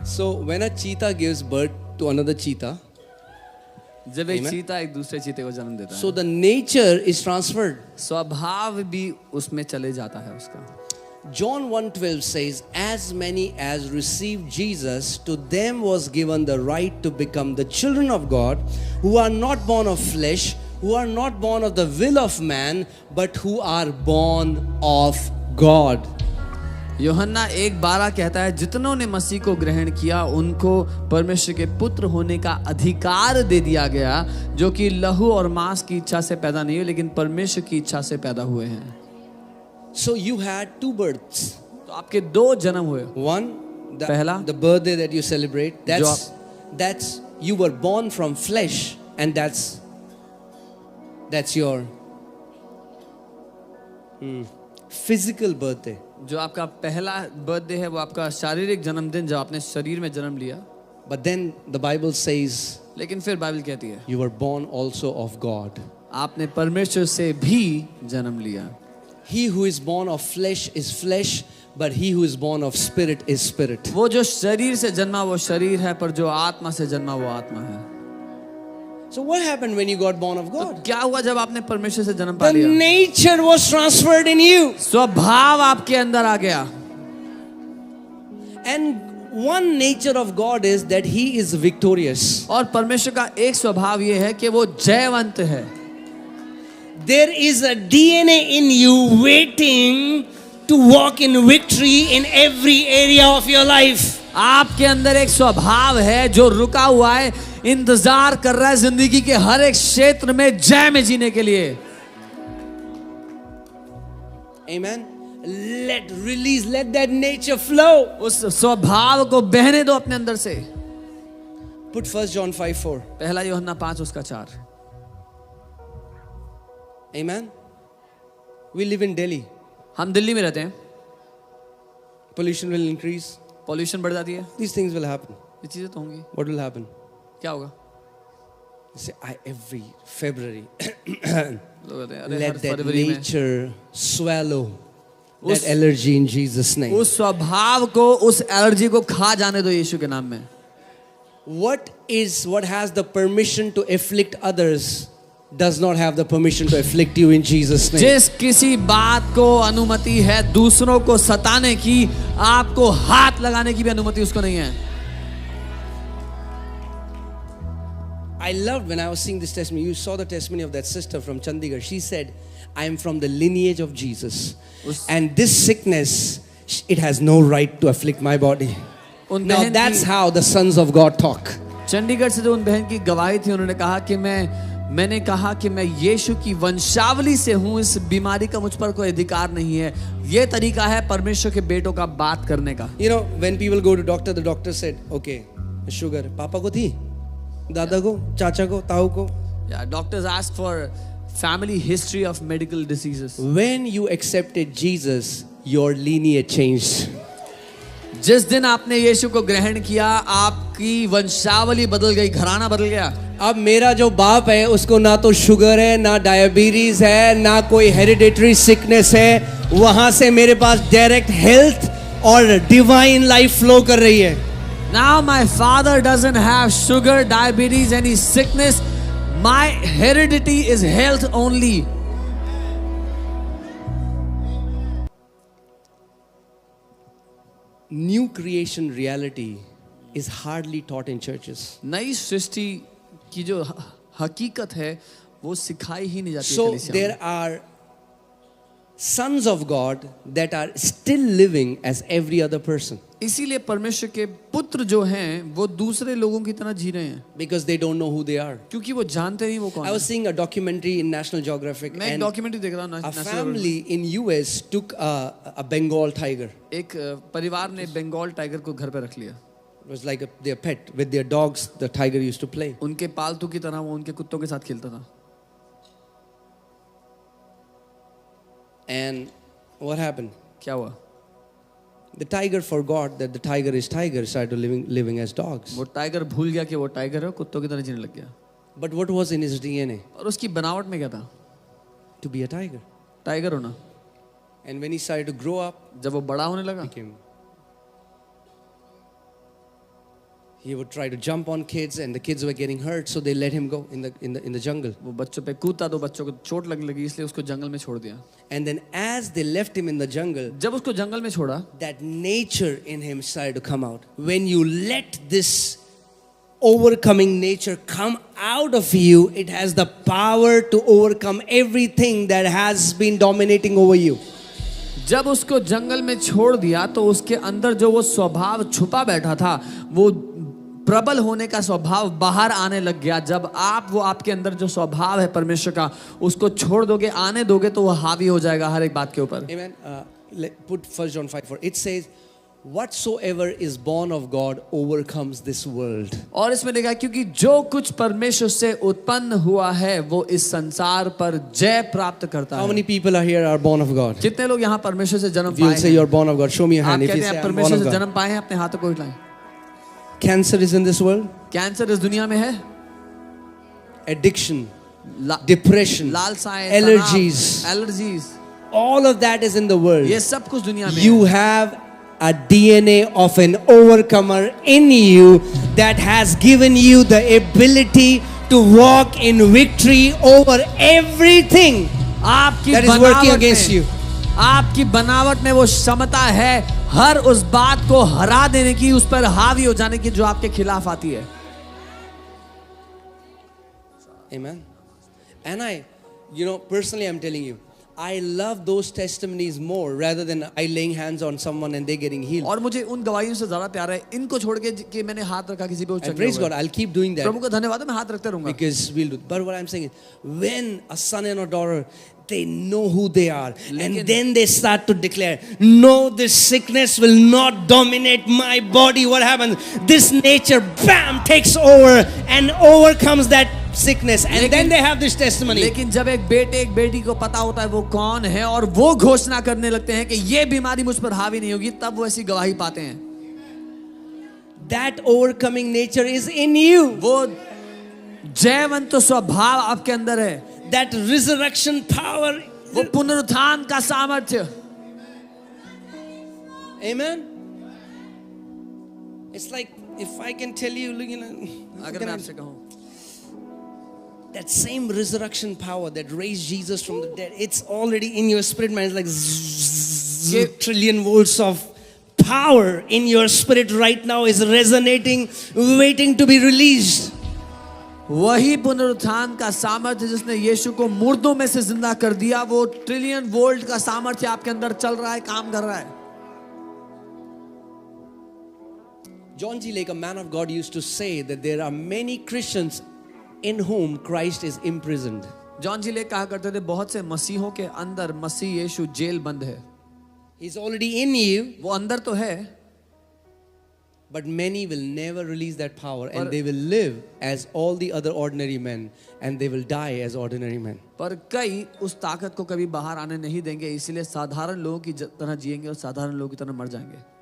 So when a cheetah gives birth to another cheetah, जब एक Amen. चीता एक दूसरे चीते को जन्म देता so है, the nature is transferred. स्वभाव भी उसमें चले जाता है उसका. John 1:12 says, as many as received Jesus, to them was given the right to become the children of God, who are not born of flesh, who are not born of the will of man, but who are born of God. यूहन्ना 1:12 कहता है, जितनों ने मसीह को ग्रहण किया उनको परमेश्वर के पुत्र होने का अधिकार दे दिया गया, जो कि लहू और मांस की इच्छा से पैदा नहीं हुए लेकिन परमेश्वर की इच्छा से पैदा हुए हैं. So you had two births. तो आपके दो जन्म हुए. One, पहला, the birthday that you celebrate, that's you were born from flesh, and that's your physical birthday. जो आपका पहला बर्थडे है वो आपका शारीरिक जन्मदिन, जब आपने शरीर में जन्म लिया. But then the Bible says लेकिन फिर बाइबल कहती है you were born also of God. आपने परमेश्वर से भी जन्म लिया. He who is born of flesh is flesh, but he who is born of spirit is spirit. वो जो शरीर से जन्मा वो शरीर है, पर जो आत्मा से जन्मा वो आत्मा है. So what happened when you got born of तो God? क्या हुआ जब आपने परमेश्वर से जन्म पा The लिया? nature was transferred in you. स्वभाव आपके अंदर आ गया. And one nature of God is that he is victorious. और परमेश्वर का एक स्वभाव ये है कि वो जयवंत है. There is a DNA in you waiting to walk in victory in every area of your life. आपके अंदर एक स्वभाव है जो रुका हुआ है, इंतजार कर रहा है जिंदगी के हर एक क्षेत्र में जय में जीने के लिए. Amen. Let that nature flow. उस स्वभाव को बहने दो अपने अंदर से. Put 1 John 5:4. पहला यूहन्ना 5:4. Amen. We live in Delhi. हम दिल्ली में रहते हैं. Pollution will increase. पॉल्यूशन बढ़ जाती है. These things will happen. ये चीजें तो होंगी. What will happen? क्या होगा? Say, every February, लोग कहते हैं, अरे let हर that फरवरी में nature swallow that उस- allergy in Jesus' name. उस स्वभाव को, उस एलर्जी को खा जाने दो यीशु के नाम में. What has the permission to afflict others does not have the permission to afflict you in Jesus' name. जिस किसी बात को अनुमति है दूसरों को सताने की, आपको हाथ लगाने की भी अनुमति उसको नहीं है. I loved when I was seeing this testimony. You saw the testimony of that sister from Chandigarh. She said, I am from the lineage of Jesus. And this sickness, it has no right to afflict my body. उन Now बहन that's की, how the sons of God talk. Chandigarh से जो उन बहन की गवाही थी, उन्होंने कहा कि मैंने कहा कि मैं यीशु की वंशावली से हूँ, इस बीमारी का मुझ पर कोई अधिकार नहीं है. ये तरीका है परमेश्वर के बेटों का बात करने का. You know, when people go to doctor, the doctor said, okay, sugar, पापा को थी, दादा को, चाचा को, ताऊ को. Yeah, doctors ask for family history of medical diseases. When you accepted Jesus, your lineage changed. जिस दिन आपने यीशु को ग्रहण किया, आपकी वंशावली बदल गई, घराना बदल गया. अब मेरा जो बाप है उसको ना तो शुगर है, ना डायबिटीज है, ना कोई हेरिडिटरी सिकनेस है. वहां से मेरे पास डायरेक्ट हेल्थ और डिवाइन लाइफ फ्लो कर रही है. Now my father doesn't have sugar, diabetes, any sickness. My heredity is health only. New creation reality is hardly taught in churches. नई सृष्टि की जो हकीकत है वो सिखाई ही नहीं जाती. So कलीसिया में. there are sons of God that are still living as every other person इसीलिए परमेश्वर के पुत्र जो हैं वो दूसरे लोगों की तरह जी रहे हैं, because they don't know who they are. क्योंकि वो जानते नहीं वो कौन I was है. seeing a documentary in National Geographic, मैं एक and डॉक्यूमेंट्री देख रहा हूँ a National family in US took a Bengal tiger. एक परिवार ने बंगाल टाइगर को घर पे रख लिया. It was like their pet. With their dogs, the tiger used to play. उनके पालतू की तरह वो उनके कुत्तों के साथ खेलता था. And what happened? क्या हुआ? The tiger forgot that the tiger is tiger, started living as dogs. वो टाइगर भूल गया कि वो टाइगर है, कुत्तों की तरह जीने लग गया. But what was in his DNA? और उसकी बनावट में क्या था? To be a tiger. Tiger होना. And when he started to grow up, जब वो बड़ा होने लगा, became He would try to jump on kids, and the kids were getting hurt, so they let him go in the jungle. वो बच्चों पे कूदता तो बच्चों को चोट लगने लगी इसलिए उसको जंगल में छोड़ दिया. And then, as they left him in the jungle, जब उसको जंगल में छोड़ा that nature in him started to come out. When you let this overcoming nature come out of you, it has the power to overcome everything that has been dominating over you. जब उसको जंगल में छोड़ दिया तो उसके अंदर जो वो स्वभाव छुपा बैठा था वो प्रबल होने का स्वभाव बाहर आने लग गया. जब आप वो आपके अंदर जो स्वभाव है परमेश्वर का उसको छोड़ दोगे, आने दोगे तो वो हावी हो जाएगा हर एक बात के ऊपर. Amen. Put 1 John 5:4. It says, whatsoever is born of God overcomes this world. और इसमें देखा क्योंकि जो कुछ परमेश्वर से उत्पन्न हुआ है वो इस संसार पर जय प्राप्त करता How है. many people are here are born of God? कितने लोग यहाँ परमेश्वर से जन्म If you'll पाए say हैं? you're born of God, show me your आप hand. If you कहते say हैं I'm born परमेश्वर of से God. जन्म पाए हैं, अपने हाथों को उठाएं. Cancer is in this world. Cancer इस दुनिया में है. Addiction, ला- depression, लालसाएं, allergies. Allergies, All of that is in the world. ये सब कुछ दुनिया में You है. have a DNA of an overcomer in you that has given you the ability to walk in victory over everything आपकी that is working बनावट against में, you. आपकी बनावट में वो क्षमता है हर उस बात को हरा देने की, उस पर हावी हो जाने की जो आपके खिलाफ आती है. Amen. And personally, I'm telling you, I love those testimonies more rather than I laying hands on someone and they getting healed. और मुझे उन गवाहियों से ज्यादा प्यार है इनको छोड़ के कि मैंने हाथ रखा किसी पे, वो And चंगे praise हो गए. God, I'll keep doing that प्रभु का धन्यवाद है, मैं हाथ रखते रहूंगा. because we'll do. But what I'm saying is, when a son and a daughter, they know who they are, and then they start to declare, no, this sickness will not dominate my body. What happens? This nature, bam, takes over and overcomes that sickness, and then they have this testimony. लेकिन जब एक बेटे एक बेटी को पता होता है वो कौन है और वो घोषणा करने लगते हैं कि ये बीमारी मुझ पर हावी नहीं होगी, तब वो ऐसी गवाही पाते हैं. That overcoming nature is in you. वो जयवंत स्वभाव आपके अंदर है. That resurrection power. वो पुनरुत्थान का सामर्थ्य. Amen. It's like if I can tell you, how अगर can मैं I- आपसे कहूं that same resurrection power that raised Jesus from the dead, it's already in your spirit, man. It's like trillion volts of power in your spirit right now is resonating, waiting to be released. वही पुनरुत्थान का सामर्थ्य जिसने यीशु को मुर्दों में से जिंदा कर दिया, वो ट्रिलियन वोल्ट का सामर्थ्य आपके अंदर चल रहा है, काम कर रहा है. John G. Lake, a man of God, used to say that there are many Christians in whom Christ is imprisoned. John G Lake कहा करते थे बहुत से मसीहों के अंदर मसीह यीशु जेल बंद है. He's already in you, वो अंदर तो है, but many will never release that power, and they will live as all the other ordinary men, and they will die as ordinary men. पर कई उस ताकत को कभी बाहर आने नहीं देंगे, इसीलिए साधारण लोगों की तरह जिएंगे और साधारण लोगों की तरह मर जाएंगे.